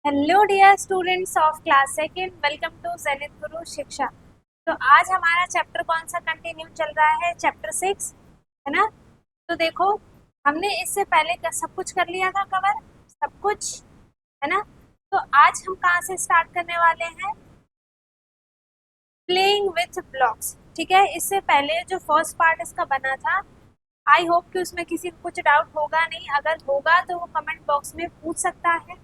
Hello dear students of class second, welcome to Zenith Guru Shiksha. तो आज हमारा चैप्टर कौन सा कंटिन्यू चल रहा है? चैप्टर 6 है ना। तो देखो, हमने इससे पहले सब कुछ कर लिया था कवर, सब कुछ है ना। तो आज हम कहाँ से स्टार्ट करने वाले हैं? Playing with blocks. ठीक है, इससे पहले जो फर्स्ट पार्ट इसका बना था, आई होप कि उसमें किसी को कुछ डाउट होगा नहीं। अगर होगा तो वो कमेंट बॉक्स में पूछ सकता है।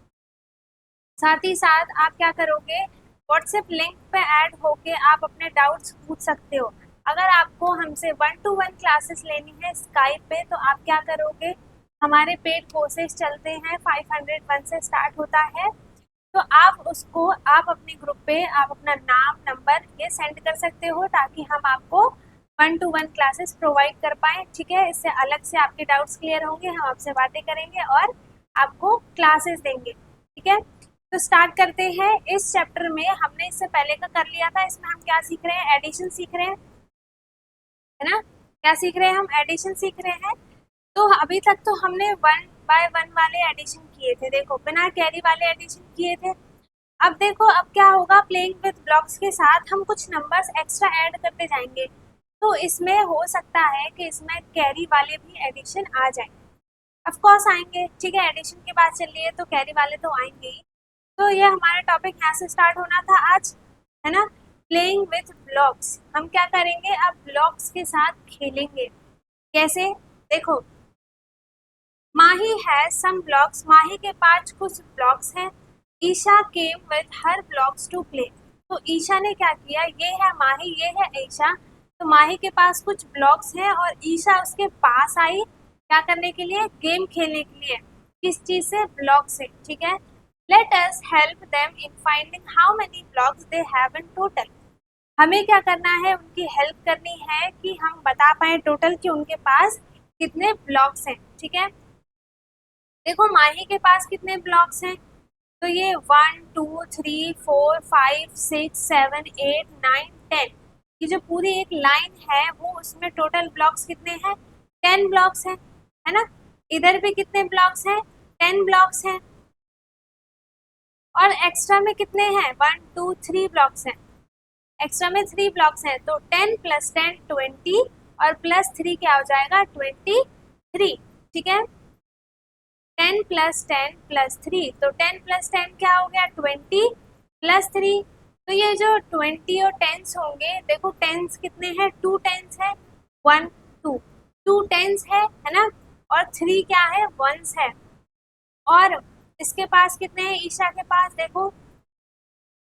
साथ ही साथ आप क्या करोगे, व्हाट्सएप लिंक पे ऐड होके आप अपने डाउट्स पूछ सकते हो। अगर आपको हमसे 1-to-1 क्लासेस लेनी है स्काइप पे, तो आप क्या करोगे, हमारे पेड कोर्सेज चलते हैं, 501 से स्टार्ट होता है। तो आप अपने ग्रुप पे आप अपना नाम नंबर ये सेंड कर सकते हो, ताकि हम आपको 1-to-1 क्लासेस प्रोवाइड कर पाए। ठीक है, इससे अलग से आपके डाउट्स क्लियर होंगे, हम आपसे बातें करेंगे और आपको क्लासेस देंगे। ठीक है, तो स्टार्ट करते हैं। इस चैप्टर में हमने इससे पहले का कर लिया था। इसमें हम क्या सीख रहे हैं? एडिशन सीख रहे हैं, है ना। क्या सीख रहे हैं? हम एडिशन सीख रहे हैं। तो अभी तक तो हमने 1 by 1 वाले एडिशन किए थे, देखो बिना कैरी वाले एडिशन किए थे। अब देखो, अब क्या होगा, प्लेइंग विद ब्लॉक्स के साथ हम कुछ नंबर्स एक्स्ट्रा ऐड करते जाएंगे। तो इसमें हो सकता है कि इसमें कैरी वाले भी एडिशन आ जाए। ऑफ कोर्स आएंगे, ठीक है, एडिशन की बात चल रही है तो कैरी वाले तो आएंगे ही। तो ये हमारा टॉपिक यहाँ से स्टार्ट होना था आज, है ना। प्लेइंग विथ ब्लॉक्स, हम क्या करेंगे, अब ब्लॉक्स के साथ खेलेंगे। कैसे? देखो, माही है सम ब्लॉक्स, माही के पास कुछ ब्लॉक्स हैं। Isha came with her blocks to play. तो ईशा ने क्या किया, ये है माही, ये है ईशा। तो माही के पास कुछ ब्लॉक्स हैं और ईशा उसके पास आई क्या करने के लिए, गेम खेलने के लिए। किस चीज से? ब्लॉक से। ठीक है, let us help them in finding how many blocks they have in total. हमें क्या करना है, उनकी हेल्प करनी है कि हम बता पाए टोटल कि उनके पास कितने ब्लॉक्स हैं। ठीक है, देखो माही के पास कितने ब्लॉक्स हैं, तो ये 1 2 3 4 5 6 7 8 9 10, ये जो पूरी एक लाइन है वो उसमें टोटल ब्लॉक्स कितने हैं? 10 ब्लॉक्स हैं, है ना। इधर भी कितने ब्लॉक्स हैं? 10 ब्लॉक्स हैं। और एक्स्ट्रा में कितने हैं? 1 2 3 ब्लॉक्स हैं। एक्स्ट्रा में 3 ब्लॉक्स हैं, तो 10 + 10 20 और +3 क्या हो जाएगा? 23। ठीक है, 10 + 10 + 3, तो 10 + 10 क्या हो गया? 20 + 3। तो ये जो 20 और टेंस होंगे, देखो टेंस कितने हैं? 2 टेंस है, 1 2, 2 टेंस है ना। और 3 क्या है? वंस है। और इसके पास कितने हैं? ईशा के पास देखो,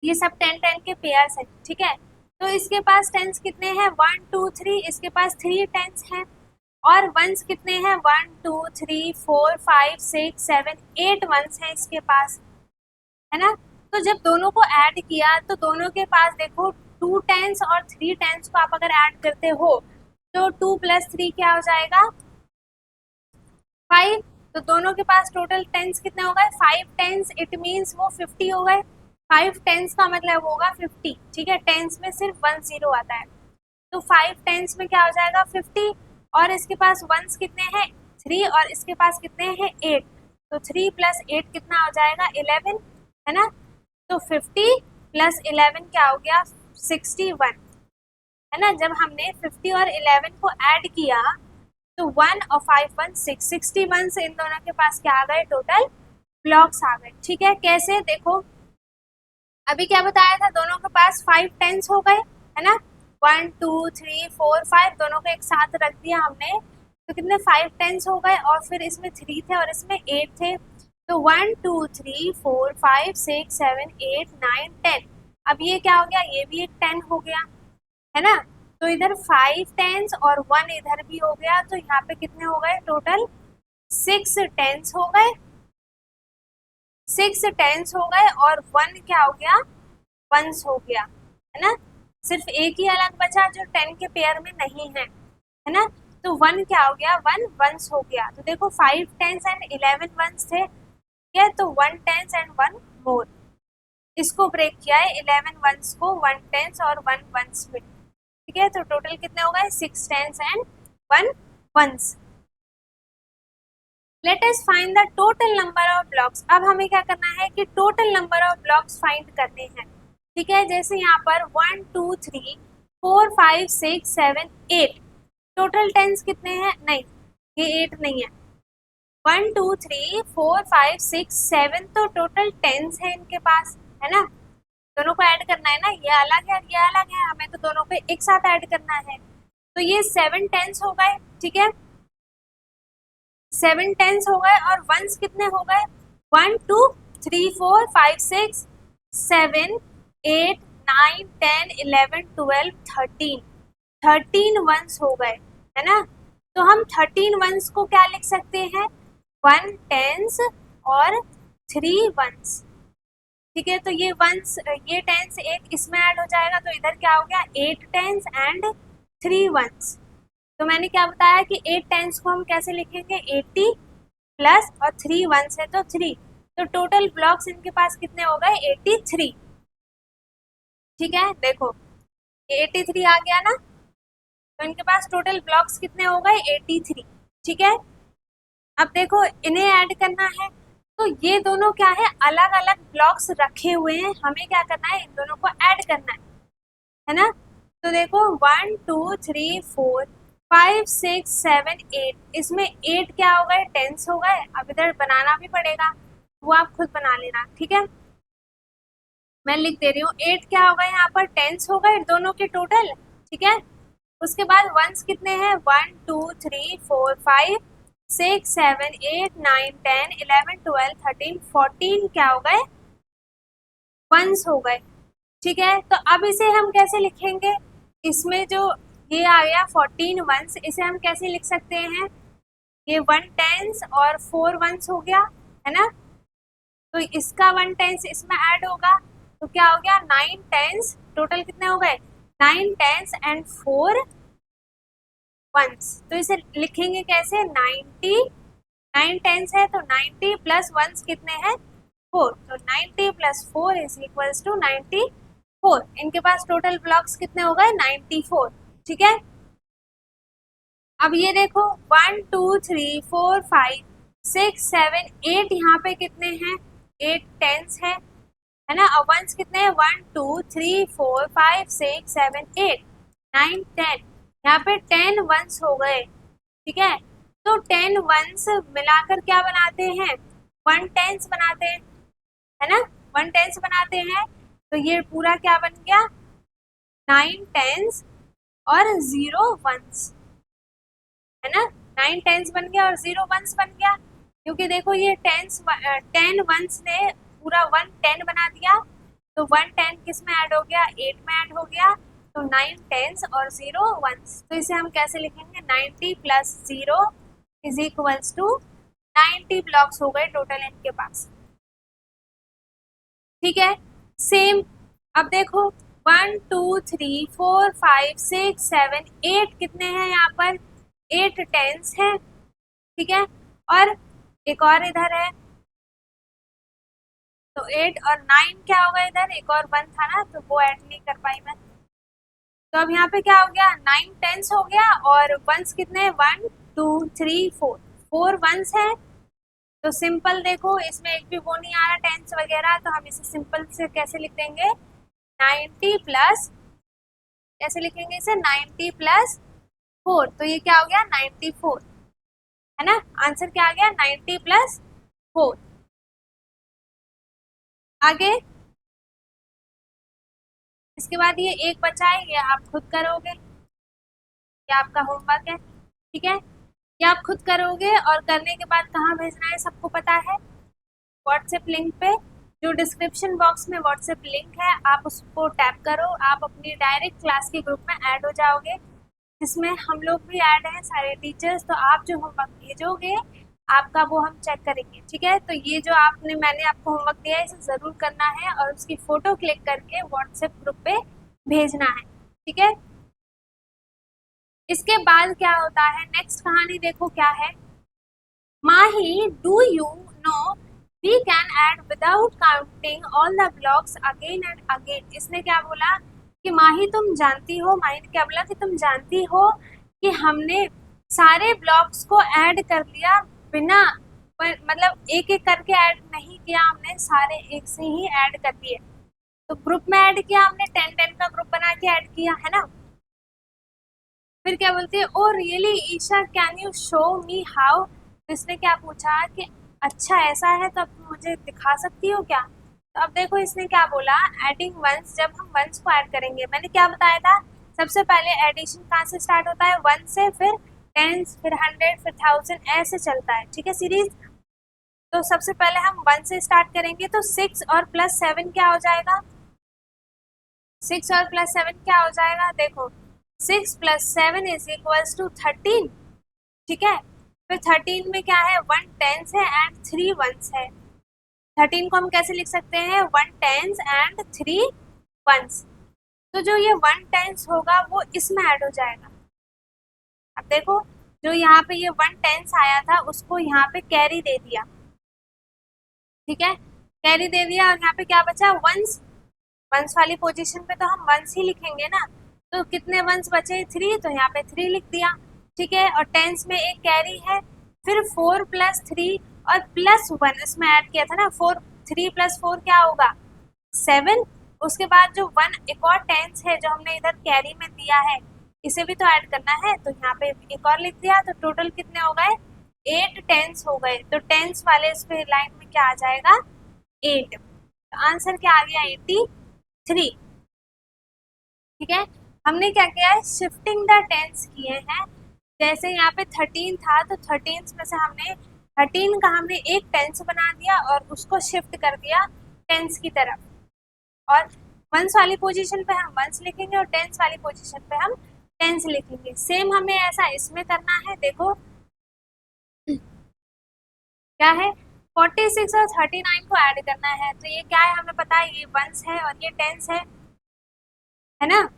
ये सब 10-10 के पेयर्स है। ठीक है, तो इसके पास टेंस कितने हैं? 1 2 3, इसके पास 3 टेंस हैं। और वंस कितने हैं? 1 2 3 4 5 6 7 8 वंस हैं इसके पास, है ना। तो जब दोनों को ऐड किया तो दोनों के पास देखो 2 टेंस और 3 टेंस को आप अगर ऐड करते हो तो 2 + 3 क्या हो जाएगा? 5। तो दोनों के पास टोटल टेंस कितने हो गए? 5 टेंस, इट मीन्स वो 50 हो गए। 5 टेंस का मतलब होगा 50। ठीक है, टेंस में सिर्फ 1 0 आता है, तो 5 टेंस में क्या हो जाएगा? 50। और इसके पास वंस कितने हैं? 3, और इसके पास कितने हैं? 8। तो 3 + 8 कितना हो जाएगा? 11, है ना। तो 50 + 11 क्या हो गया? 61, है ना। जब हमने 50 और 11 को ऐड किया तो 1 और 5 1 6, 61 से इन दोनों के पास क्या आ गए? टोटल ब्लॉक्स आ गए। ठीक है, कैसे? देखो, अभी क्या बताया था, दोनों के पास 5 टेंस हो गए, है ना। 1 2 3 4 5 दोनों को एक साथ रख दिया हमने, तो कितने? 5 टेंस हो गए। और फिर इसमें 3 थे और इसमें 8 थे, तो 1 2 3 4 5 6 7 8 9 10। अब ये क्या हो गया? ये भी एक 10 हो गया, है ना। तो इधर 5 टेंस और 1 इधर भी हो गया, तो यहाँ पे कितने हो गए? टोटल 6 टेंस हो गए, 6 टेंस हो गए। और 1 क्या हो गया? वंस हो गया, है ना। सिर्फ एक ही अलग बचा जो 10 के पेयर में नहीं है ना। तो 1 क्या हो गया? 1 वंस हो गया। तो देखो 5 टेंस एंड 11 वंस थे, ठीक है, तो 1 टेंस एंड 1 मोर। इसको ब्रेक किया है 11 वंस को 1 टेंस और 1 वंस में। ठीक है, तो टोटल कितने हो गए? 6 tens and 1 ones. Let us find the total number of blocks. अब हमें क्या करना है कि total number of blocks find करने हैं। ठीक है, जैसे यहाँ पर 1 2 3 4 5 6 7 8 टोटल टेंस कितने हैं? नहीं, ये 8 नहीं है। 1 2 3 4 5 6 7 तो टोटल टेंस है इनके पास, है ना। दोनों को ऐड करना है ना, ये अलग है ये अलग है, हमें तो दोनों को एक साथ ऐड करना है। तो ये 7 टेंस हो गए। ठीक है, 7 टेंस हो गए और वंस कितने हो गए? 1 2 3 4 5 6 7 8 9 10 11 12 13 13 वंस हो गए, है ना। तो हम 13 वंस को क्या लिख सकते हैं? 1 टेंस और 3 वंस। ठीक है, तो ये वंस, ये टेंस एक इसमें ऐड हो जाएगा, तो इधर क्या हो गया? 8 टेंस एंड 3 वंस। तो मैंने क्या बताया कि 8 टेंस को हम कैसे लिखेंगे? 80 प्लस और 3 वंस है तो 3, तो टोटल ब्लॉक्स इनके पास कितने हो गए? 83। ठीक है, देखो ये 83 आ गया ना, तो इनके पास टोटल ब्लॉक्स कितने हो गए? 83। ठीक है, अब देखो इन्हें ऐड करना है, तो ये दोनों क्या है? अलग अलग ब्लॉक्स रखे हुए हैं, हमें क्या करना है? इन दोनों को ऐड करना है ना। तो देखो 1 2 3 4 5 6 7 8, इसमें 8 क्या हो गए? टेंस हो गए। अब इधर बनाना भी पड़ेगा, वो आप खुद बना लेना। ठीक है, मैं लिख दे रही हूँ। 8 क्या हो गए? यहाँ पर टेंस हो गए दोनों के टोटल। ठीक है, उसके बाद वंस कितने हैं? 1 2 3 4 5 6 7 8 9 10 11 12 13 14 क्या हो गए? वंस हो गए। ठीक है, तो अब इसे हम कैसे लिखेंगे? इसमें जो ये आ गया 14 वंस, इसे हम कैसे लिख सकते हैं? ये 1 टेंस और 4 वंस हो गया, है ना। तो इसका 1 टेंस इसमें ऐड होगा, तो क्या हो गया? 9 टेंस। टोटल कितने हो गए? 9 टेंस एंड 4 वंस। तो इसे लिखेंगे कैसे? 90, 9 टेंस है तो 90 प्लस वंस कितने हैं? 4, तो 90 प्लस 4 इज इक्वल्स टू 94। इनके पास टोटल ब्लॉक्स कितने हो गए? 94। ठीक है, अब ये देखो 1 2 3 4 5 6 7 8, यहाँ पे कितने हैं? 8 टेंस है ना। और वंस कितने हैं? 1 2 3 4 5 6 7 8 9 10, यहाँ पे 10 वंस हो गए। ठीक है, तो 10 वंस मिलाकर क्या बनाते हैं? 1 टेंस बनाते हैं, है ना। 1 टेंस बनाते हैं, तो ये पूरा क्या बन गया? 9 टेंस और 0 वंस, है ना। 9 टेंस बन गया और 0 वंस बन गया, क्योंकि देखो ये 10 वंस ने पूरा 1 10 बना दिया, तो 1 10 किस में ऐड हो गया? 8 में ऐड हो गया, तो 9 टेंस और 0 वंस। तो इसे हम कैसे लिखेंगे? 90 plus 0 is equals to 90 blocks हो गए टोटल इनके पास। ठीक है, सेम। अब देखो 1 2 3 4 5 6 7 8 कितने हैं? यहाँ पर 8 टेंस है। ठीक है, और एक और इधर है, तो 8 और 9 क्या होगा? इधर एक और 1 था ना, तो वो ऐड नहीं कर पाई मैं। तो अब यहाँ पे क्या हो गया? 9 टेंस हो गया और वंस कितने? 1 2 3 4, 4 वंस है। तो सिंपल देखो, इसमें एक भी वो नहीं आ रहा टेंस वगैरह, तो हम इसे सिंपल से कैसे लिख देंगे? 90 प्लस, कैसे लिखेंगे इसे? 90 प्लस 4, तो ये क्या हो गया? 94, है ना। आंसर क्या आ गया? 90 प्लस 4। आगे इसके बाद ये एक बचा है, ये आप खुद करोगे, ये आपका होमवर्क है। ठीक है, ये आप खुद करोगे और करने के बाद कहाँ भेजना है सबको पता है? व्हाट्सएप लिंक पे, जो डिस्क्रिप्शन बॉक्स में व्हाट्सएप लिंक है, आप उसको टैप करो, आप अपनी डायरेक्ट क्लास के ग्रुप में ऐड हो जाओगे, जिसमें हम लोग भी ऐड हैं, सारे टीचर्स। तो आप जो होमवर्क भेजोगे आपका वो हम चेक करेंगे। ठीक है, तो ये जो मैंने आपको होमवर्क दिया है, इसे ज़रूर करना है और उसकी फ़ोटो क्लिक करके व्हाट्सएप ग्रुप पे भेजना है। ठीक है, इसके बाद क्या होता है? नेक्स्ट कहानी देखो क्या है। Mahi, do you know we can add without counting all the blocks again and again. इसने क्या बोला कि माही तुम जानती हो, माही ने क्या बोला कि तुम जानती हो कि हमने सारे ब्लॉक्स को ऐड कर लिया बिना मतलब एक एक करके ऐड नहीं किया हमने, सारे एक से ही ऐड कर दिए। तो ग्रुप में ऐड किया हमने, 10-10 का ग्रुप बना के ऐड किया है ना। फिर क्या बोलती है, oh really Isha can you show me how. तो इसने क्या पूछा कि अच्छा ऐसा है तो अब मुझे दिखा सकती हो क्या। तो अब देखो इसने क्या बोला, एडिंग वंस, जब हम वंस को ऐड करेंगे, मैंने क्या बताया था, सबसे पहले एडिशन कहाँ से स्टार्ट होता है, वन से, फिर टेंस, फिर 100, फिर 1000, ऐसे चलता है, ठीक है सीरीज। तो सबसे पहले हम वन से स्टार्ट करेंगे, तो 6 और प्लस 7 क्या हो जाएगा, 6 और प्लस 7 क्या हो जाएगा, देखो 6 प्लस 7 इज इक्वल्स टू 13, ठीक है। फिर 13 में क्या है, 1 टेंस है एंड 3 वंस है। 13 को हम कैसे लिख सकते हैं, 1 टेंस एंड 3 वंस। तो जो ये 1 टेंस होगा वो इसमें ऐड हो जाएगा। अब देखो जो यहाँ पे ये 1 टेंस आया था उसको यहाँ पे कैरी दे दिया, ठीक है, कैरी दे दिया, और यहाँ पे क्या बचा, वंस। वंस वाली पोजीशन पे तो हम वंस ही लिखेंगे ना, तो कितने वंस बचे, 3, तो यहाँ पे 3 लिख दिया, ठीक है। और टेंस में एक कैरी है, फिर 4 प्लस 3 और प्लस 1 इसमें ऐड किया था ना, 4, 3 प्लस 4 क्या होगा, 7। उसके बाद जो 1 एक और टेंस है जो हमने इधर कैरी में दिया है, इसे भी तो ऐड करना है, तो यहाँ पे एक और लिख दिया, तो टोटल कितने हो गए, 8 टेंस हो गए। तो टेंस वाले इस पे लाइन में क्या आ जाएगा, 8। तो आंसर क्या आ गया, 83, ठीक है। हमने क्या किया है, शिफ्टिंग द टेंस किए हैं। जैसे यहाँ पे 13 था, तो 13 में से हमने 13 का हमने एक टेंस बना दिया और उसको शिफ्ट कर दिया टेंस की तरफ, और वंस वाली पोजीशन पे हम वंस लिखेंगे और टेंस वाली पोजीशन पे हम टेंस लिखेंगे। सेम हमें ऐसा इसमें करना है, देखो क्या है, 46 और 39 को ऐड करना है, तो ये क्या है हमें पता है, ये वंस है और ये टेंस है ना।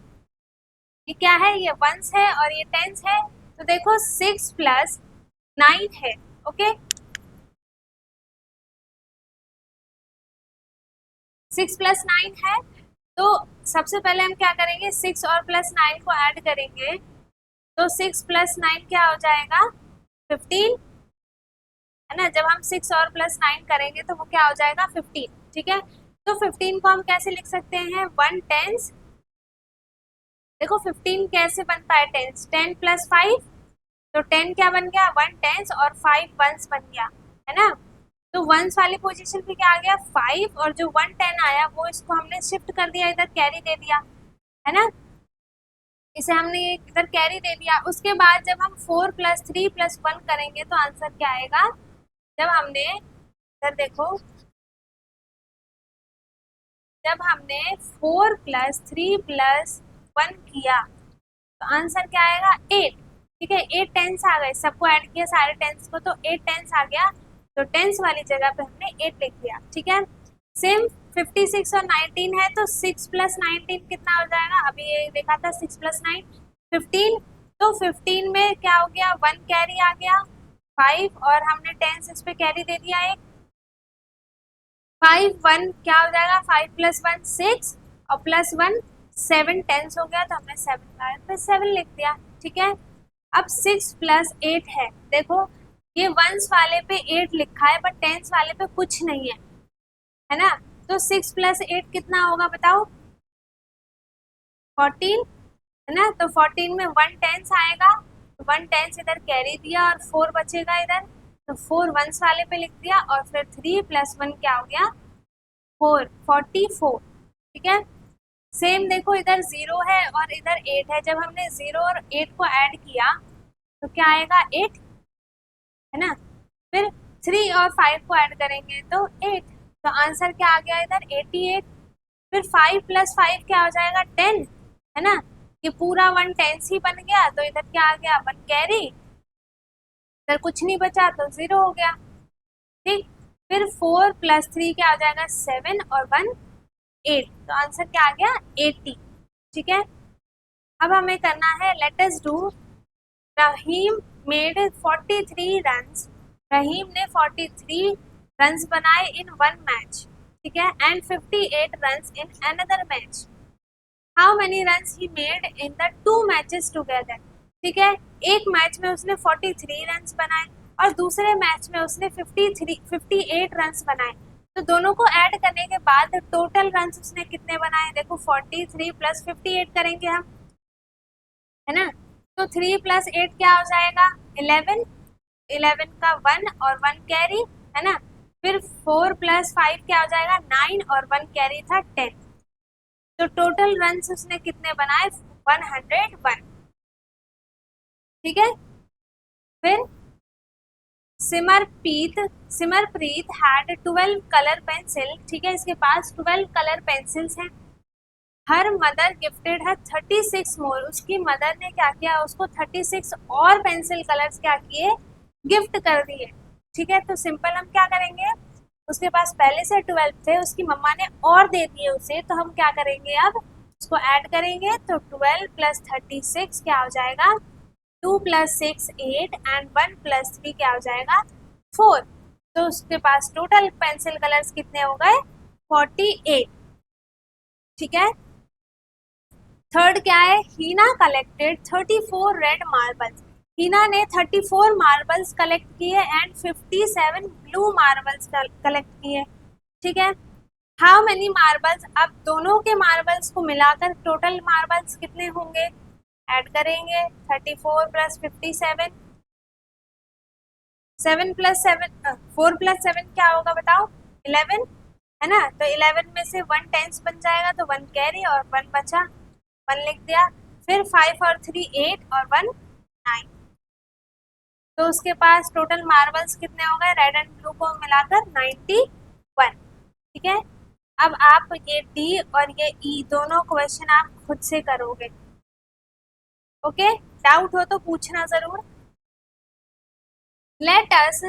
ये क्या है, ये वंस है और ये टेंस है। तो देखो 6 प्लस 9 है, ओके, 6 प्लस 9 है। तो सबसे पहले हम क्या करेंगे, 6 और प्लस 9 को ऐड करेंगे, तो 6 प्लस 9 क्या हो जाएगा, 15, है ना। जब हम 6 और प्लस 9 करेंगे तो वो क्या हो जाएगा, 15, ठीक है। तो 15 को हम कैसे लिख सकते हैं, 1 टेंस, देखो 15 कैसे बनता है, टेंस, 10 प्लस 5, तो 10 क्या बन गया, 1 टेंस, और 5 वंस बन गया, है ना। तो वंस वाली पोजीशन पे क्या आ गया, 5, और जो 1 10 आया वो इसको हमने शिफ्ट कर दिया, इधर कैरी दे दिया, है ना। इसे हमने इधर कैरी दे दिया। उसके बाद जब हम 4 प्लस 3 प्लस 1 करेंगे तो आंसर क्या आएगा, जब हमने इधर देखो, जब हमने 4 प्लस 3 प्लस 1 किया तो आंसर क्या आएगा, 8, ठीक है। 8 टेंस आ गए, सबको ऐड किया सारे टेंस को, तो 8 टेंस आ गया, तो टेंस वाली जगह पे हमने 8 लिख दिया, ठीक है। सेम 56 और 19 है, तो 6 प्लस 19 कितना हो जाएगा, अभी ये देखा था, 6 प्लस 9 15, तो 15 में क्या हो गया, 1 कैरी आ गया, 5, और हमने टेंस इस पे कैरी दे दिया एक, 5 1 क्या हो जाएगा, 5 प्लस 1 6, और प्लस 1 7 टेंस हो गया, तो हमने 7 का फिर 7 लिख दिया, ठीक है। अब 6 प्लस 8 है, देखो ये वंस वाले पे 8 लिखा है बट टेंस वाले पे कुछ नहीं है ना। तो 6 प्लस 8 कितना होगा बताओ, 14, है ना। तो 14 में 1 टेंस आएगा, तो 1 टेंस इधर कैरी दिया और 4 बचेगा इधर, तो 4 वंस वाले पे लिख दिया, और फिर 3 प्लस 1 क्या हो गया, 4, 44, ठीक है। सेम देखो इधर 0 है और इधर 8 है, जब हमने 0 और 8 को ऐड किया तो क्या आएगा, 8, है ना। फिर 3 और 5 को ऐड करेंगे तो 8, तो आंसर क्या आ गया इधर, 88। फिर 5 प्लस 5 क्या हो जाएगा, 10, है ना। ये पूरा 1 टेंस ही बन गया, तो इधर क्या आ गया, 1 कैरी, इधर कुछ नहीं बचा तो 0 हो गया, ठीक। फिर 4 प्लस 3 क्या हो जाएगा, 7, और 1 8, तो आंसर क्या आ गया, 80, ठीक है। अब हमें करना है, let us do, Rahim made 43 runs, Rahim ने 43 रन्स बनाए इन वन मैच, ठीक है, and 58 runs in another match, how many runs he made in the 2 matches together, ठीक है। एक मैच में उसने 43 रन्स बनाए, और दूसरे मैच में उसने 58 रन्स बनाए। तो दोनों को ऐड करने के बाद टोटल रन्स उसने कितने बनाए, देखो 43 प्लस 58 करेंगे हम, है ना। तो 3 प्लस 8 क्या हो जाएगा, 11, 11 का 1 और 1 कैरी, है ना। फिर 4 प्लस 5 क्या हो जाएगा, 9 और 1 कैरी था 10। तो टोटल रन्स उसने कितने बनाए, 101। ठीक है। फिर सिमरप्रीत हैड 12 कलर पेंसिल, ठीक है, इसके पास 12 कलर पेंसिल्स हैं। हर मदर गिफ्टेड है 36 मोर, उसकी मदर ने क्या किया, उसको 36 और पेंसिल कलर्स क्या किए, गिफ्ट कर दिए। ठीक है, तो सिंपल हम क्या करेंगे, उसके पास पहले से 12 थे, उसकी मम्मा ने और दे दिए उसे, तो हम क्या करेंगे, अब उसको ऐड करेंगे। तो 12 प्लस 36 क्या हो जाएगा, 2 प्लस 6 8 एंड 1 प्लस 3 क्या हो जाएगा, 4। तो उसके पास टोटल पेंसिल कलर्स कितने हो गए, 48। ठीक है। थर्ड क्या है, हीना कलेक्टेड 34 रेड मार्बल्स, हीना ने 34 मार्बल्स कलेक्ट किए एंड 57 ब्लू मार्बल्स कलेक्ट किए। ठीक है। हाउ मेनी मार्बल्स, अब दोनों के मार्बल्स को मिलाकर टोटल मार्बल्स कितने होंगे, ऐड करेंगे 34 प्लस 57, 7 प्लस 7 4 प्लस 7 क्या होगा बताओ, 11, है ना। तो 11 में से 1 टेंस बन जाएगा, तो 1 कैरी और 1 बचा, 1 लिख दिया। फिर 5 और 3 8 और 1 9। तो उसके पास टोटल मार्बल्स कितने हो गए, रेड एंड ब्लू को मिलाकर 91। ठीक है। अब आप ये डी और ये ई दोनों क्वेश्चन आप खुद से करोगे। ओके, डाउट हो तो पूछना जरूर। लेट अस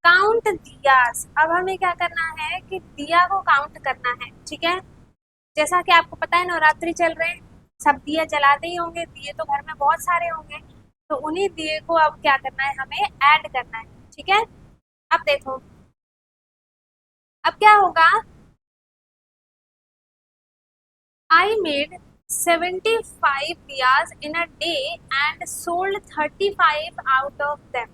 काउंट दियास, अब हमें क्या करना है कि दिया को काउंट करना है। ठीक है। जैसा कि आपको पता है नवरात्रि चल रहे हैं, सब दिया जलाते ही होंगे, दिए तो घर में बहुत सारे होंगे, तो उन्हीं दिए को अब क्या करना है, हमें ऐड करना है। ठीक है। अब देखो, अब क्या होगा, I made 75 diyas in a day and sold 35 out of them।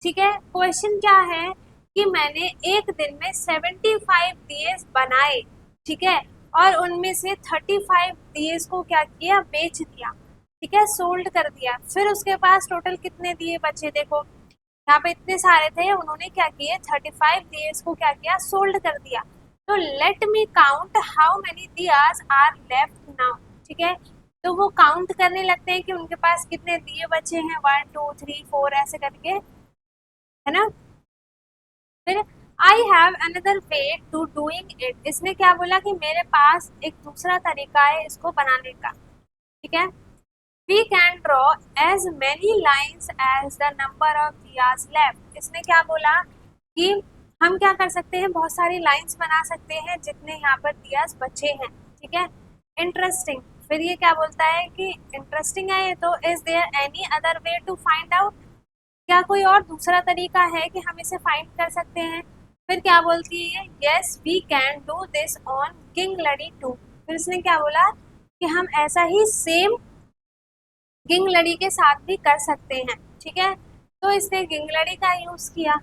ठीक है, क्वेश्चन क्या है कि मैंने एक दिन में 75 दिए बनाए, ठीक है, और उनमें से 35 दिए को क्या किया, बेच दिया। ठीक है, सोल्ड कर दिया। फिर उसके पास टोटल कितने दिए बचे, देखो यहाँ पे इतने सारे थे, उन्होंने क्या किए, 35 दिए को क्या किया, सोल्ड कर दिया। तो let me count how many diyas are left now. ठीक है, तो वो काउंट करने लगते हैं कि उनके पास कितने दिए बचे हैं, 1 2 3 4 ऐसे करके, है ना। फिर I have another way to doing it, इसने क्या बोला कि मेरे पास एक दूसरा तरीका है इसको बनाने का। ठीक है। We can draw as many lines as the number of diyas left, इसने क्या बोला कि हम क्या कर सकते हैं, बहुत सारी लाइन्स बना सकते हैं जितने यहाँ पर दियाज बचे हैं। ठीक है, इंटरेस्टिंग। फिर ये क्या बोलता है कि इंटरेस्टिंग है ये तो, is there any other way to find out, क्या कोई और दूसरा तरीका है कि हम इसे फाइंड कर सकते हैं। फिर क्या बोलती है, yes we can do this on king लड़ी टू, फिर इसने क्या बोला कि हम ऐसा ही सेम किंग लड़ी के साथ भी कर सकते हैं। ठीक है, तो इसने किंग लड़ी का यूज किया।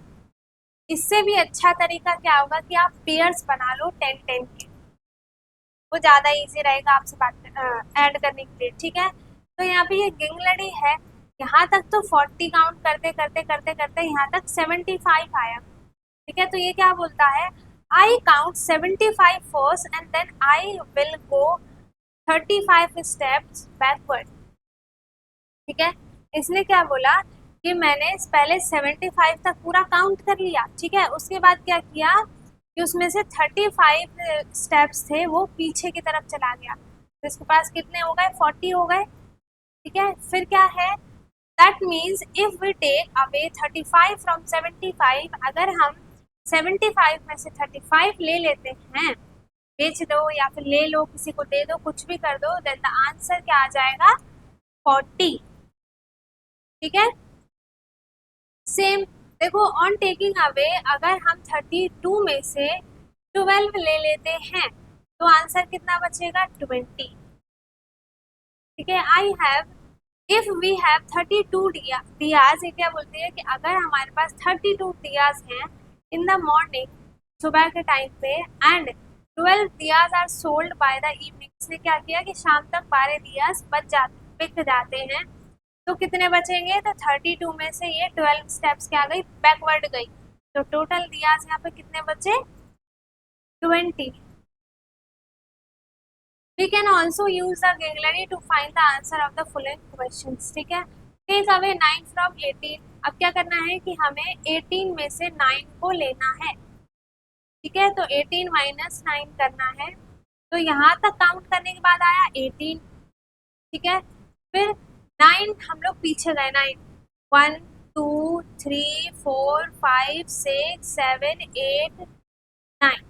इससे भी अच्छा तरीका क्या होगा कि आप पेयर्स बना लो 10-10 के, वो ज्यादा इजी रहेगा आपसे बात ऐड करने के लिए। ठीक है, तो यहाँ पे ये किंग लड़ी है, यहाँ तक तो 40 काउंट करते करते करते करते यहाँ तक 75 आया। ठीक है, तो ये क्या बोलता है, I count 75 first and then I will go 35 steps backward. ठीक है, इसने क्या बोला कि मैंने पहले 75 तक पूरा काउंट कर लिया। ठीक है, उसके बाद क्या किया कि उसमें से 35 स्टेप्स थे वो पीछे की तरफ चला गया, तो इसके पास कितने हो गए, 40 हो गए। ठीक है, फिर क्या है, that means if we take away 35 from 75, अगर हम 75 में से 35 ले लेते हैं, बेच दो या फिर ले लो, किसी को दे दो, कुछ भी कर दो, देन द आंसर क्या आ जाएगा, 40। ठीक है, सेम देखो, ऑन टेकिंग अवे अगर हम 32 में से 12 ले लेते हैं तो आंसर कितना बचेगा, 20। ठीक है, I have if we have 32 दियाज, ये क्या बोलती है कि अगर हमारे पास 32 दियाज हैं इन द मॉर्निंग, सुबह के टाइम पे, and 12 diyas are sold by the evening, इसने क्या किया कि शाम तक 12 दियाज बिक जाते हैं, तो कितने बचेंगे? तो 32 में से ये 12 स्टेप्स क्या गई? बैकवर्ड गई। तो टोटल दियाज यहाँ पे कितने बचे? 20। We can also use the Gangleri to find the answer of the following questions, ठीक है। Take away 9 from 18। अब क्या करना है कि हमें 18 में से 9 को लेना है, ठीक है। तो 18 माइनस 9 करना है, तो यहाँ तक काउंट करने के बाद आया 18, ठीक है। फिर 9 हम लोग पीछे गए, 9 1 2 3 4 5 6 7 8 9,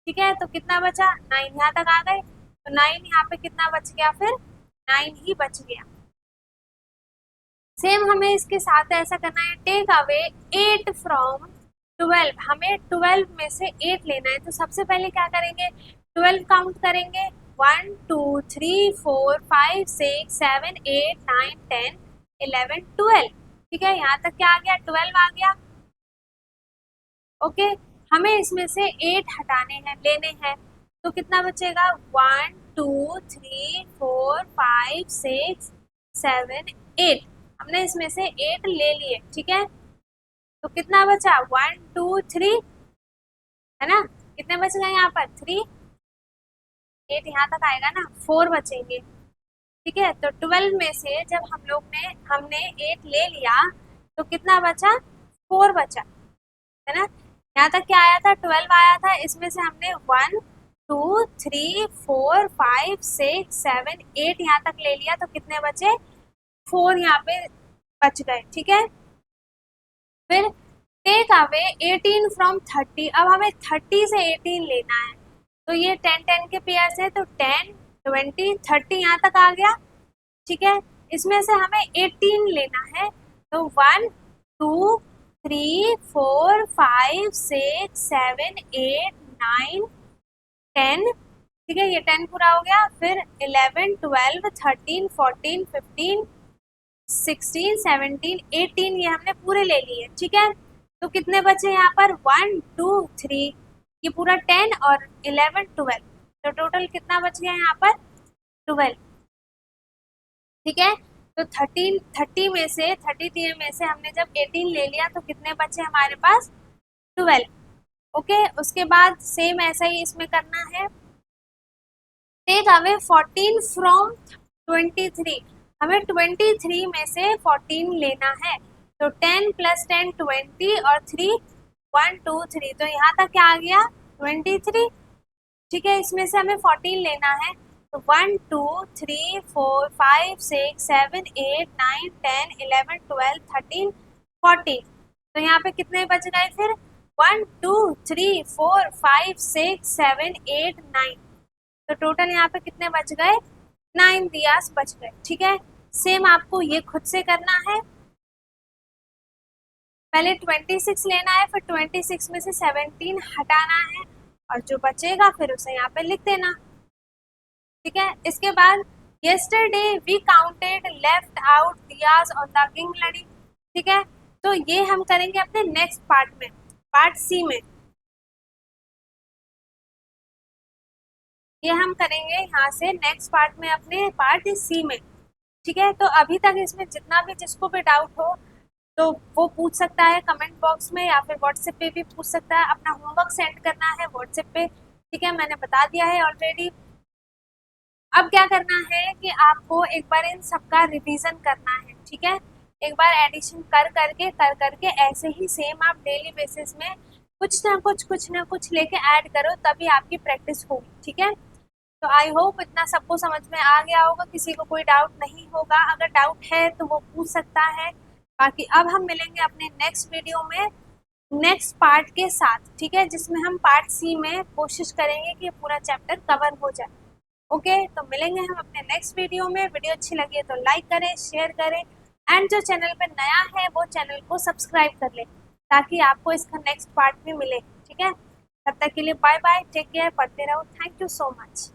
ठीक है। तो कितना बचा? 9 यहाँ तक आ गए, तो 9 यहाँ पे कितना बच गया? फिर 9 ही बच गया। सेम हमें इसके साथ ऐसा करना है, टेक अवे 8 फ्रॉम 12। हमें 12 में से 8 लेना है, तो सबसे पहले क्या करेंगे? 12 काउंट करेंगे, 1 2 3 4 5 6 7 8 9 10 11 12, ठीक है। यहाँ तक क्या आ गया? 12 आ गया, ओके। हमें इसमें से 8 हटाने हैं, लेने हैं, तो कितना बचेगा? 1 2 3 4 5 6 7 8। हमने इसमें से 8 ले लिए, ठीक है। तो कितना बचा? 1 2 3, है ना। कितने बच गए यहाँ पर? 3। 8 यहाँ तक आएगा ना, 4 बचेंगे, ठीक है। तो 12 में से जब हमने 8 ले लिया, तो कितना बचा? 4 बचा, है ना। यहाँ तक क्या आया था? 12 आया था, इसमें से हमने 1 2 3 4 5 6 7 8 यहाँ तक ले लिया, तो कितने बचे? 4 यहाँ पे बच गए, ठीक है। फिर टेक अवे 18 फ्रॉम 30। अब हमें 30 से 18 लेना है, तो ये 10 10 के पेयर्स है, तो 10 20 30 यहाँ तक आ गया, ठीक है। इसमें से हमें 18 लेना है, तो 1 2 3 4 5 6 7 8 9 10, ठीक है। ये 10 पूरा हो गया। फिर 11 12 13 14 15 16 17 18 ये हमने पूरे ले लिए, ठीक है। तो कितने बचे यहाँ पर? 1 2 3, ये पूरा 10 और 11 12, तो टोटल कितना बच गया यहाँ पर? 12, ठीक है। तो 30 में से 33 में से हमने जब 18 ले लिया, तो कितने बचे हमारे पास? 12, ओके। उसके बाद सेम ऐसा ही इसमें करना है, टेक अवे 14 फ्रॉम 23। हमें 23 में से 14 लेना है, तो 10 + 10 20 और 3 1 2 3, तो यहाँ तक क्या आ गया? 23, ठीक है। इसमें से हमें 14 लेना है, तो 1 2 3 4 5 6 7 8 9 10 11 12 13 14, तो यहाँ पे कितने बच गए? फिर 1 2 3 4 5 6 7 8 9, तो टोटल यहाँ पे कितने बच गए? 9 दियास बच गए, ठीक है। सेम आपको ये खुद से करना है, पहले 26 लेना है, फिर 26 में से 17 हटाना है, और जो बचेगा फिर उसे यहाँ पे लिख देना, ठीक है। इसके बाद yesterday we counted left out diyas on the Gangleri, ठीक है। तो ये हम करेंगे अपने नेक्स्ट पार्ट में, पार्ट सी में, ये हम करेंगे यहाँ से नेक्स्ट पार्ट में, अपने पार्ट सी में, ठीक है। तो अभी तक इसमें जितना भी जिसको भी डाउट हो, तो वो पूछ सकता है कमेंट बॉक्स में, या फिर व्हाट्सएप पे भी पूछ सकता है। अपना होमवर्क सेंड करना है व्हाट्सएप पे, ठीक है, मैंने बता दिया है ऑलरेडी। अब क्या करना है कि आपको एक बार इन सबका रिवीजन करना है, ठीक है। एक बार एडिशन कर करके ऐसे ही सेम आप डेली बेसिस में कुछ ना कुछ लेके ऐड करो, तभी आपकी प्रैक्टिस होगी, ठीक है। तो आई होप इतना सबको समझ में आ गया होगा, किसी को कोई डाउट नहीं होगा। अगर डाउट है तो वो पूछ सकता है। बाकी अब हम मिलेंगे अपने नेक्स्ट वीडियो में नेक्स्ट पार्ट के साथ, ठीक है, जिसमें हम पार्ट सी में कोशिश करेंगे कि पूरा चैप्टर कवर हो जाए। ओके, तो मिलेंगे हम अपने नेक्स्ट वीडियो में। वीडियो अच्छी लगी तो लाइक करें, शेयर करें, एंड जो चैनल पर नया है वो चैनल को सब्सक्राइब कर ले, ताकि आपको इसका नेक्स्ट पार्ट भी मिले, ठीक है। तब तक के लिए बाय बाय, टेक केयर, पढ़ते रहो। Thank you so much.